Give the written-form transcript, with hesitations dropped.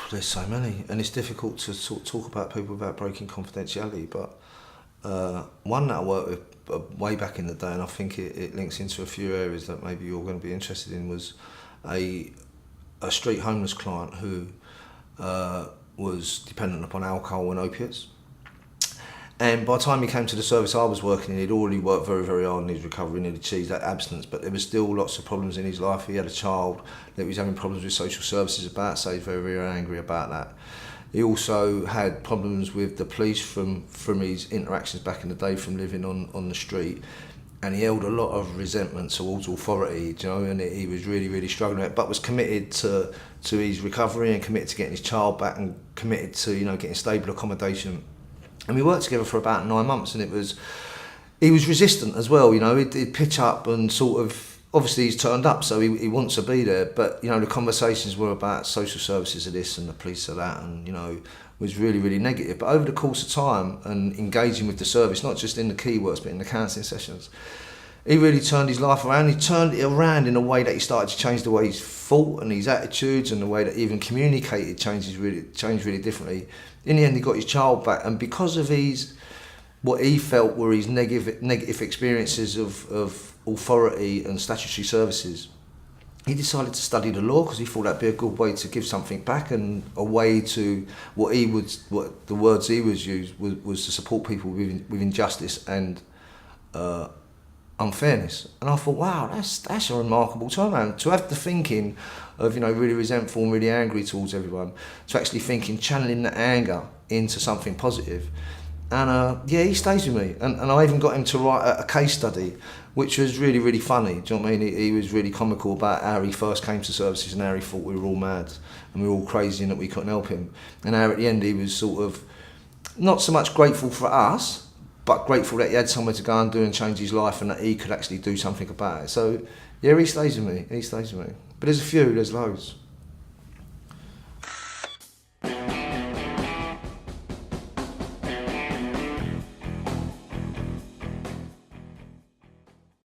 There's so many, and it's difficult to sort of talk about people without breaking confidentiality. But one that I worked with way back in the day, and I think it links into a few areas that maybe you're going to be interested in, was a street homeless client who was dependent upon alcohol and opiates. And by the time he came to the service I was working in, he'd already worked very, very hard in his recovery and he'd achieved that abstinence, but there was still lots of problems in his life. He had a child that he was having problems with social services about, so he's very, very angry about that. He also had problems with the police from his interactions back in the day from living on the street, and he held a lot of resentment towards authority, you know, and he was really, really struggling with it, but was committed to his recovery and committed to getting his child back and committed to, you know, getting stable accommodation. And we worked together for about 9 months, and he was resistant as well, you know. He'd pitch up and sort of, obviously he's turned up, so he wants to be there, but, you know, the conversations were about social services of this and the police of that, and, you know, was really, really negative. But over the course of time and engaging with the service, not just in the key works, but in the counselling sessions, he really turned his life around. He turned it around in a way that he started to change the way he thought and his attitudes, and the way that he even communicated changed really differently. In the end, he got his child back, and because of what he felt were his negative experiences of authority and statutory services, he decided to study the law because he thought that'd be a good way to give something back, and a way to what the words he was used was to support people with injustice and unfairness. And I thought, wow, that's a remarkable turnaround. To have the thinking of, you know, really resentful and really angry towards everyone, to actually thinking, channeling that anger into something positive. And yeah, he stays with me. And I even got him to write a case study, which was really, really funny. Do you know what I mean? He was really comical about how he first came to services and how he thought we were all mad and we were all crazy and that we couldn't help him. And how at the end he was sort of not so much grateful for us, but grateful that he had somewhere to go and do and change his life, and that he could actually do something about it. So yeah, he stays with me. But there's loads.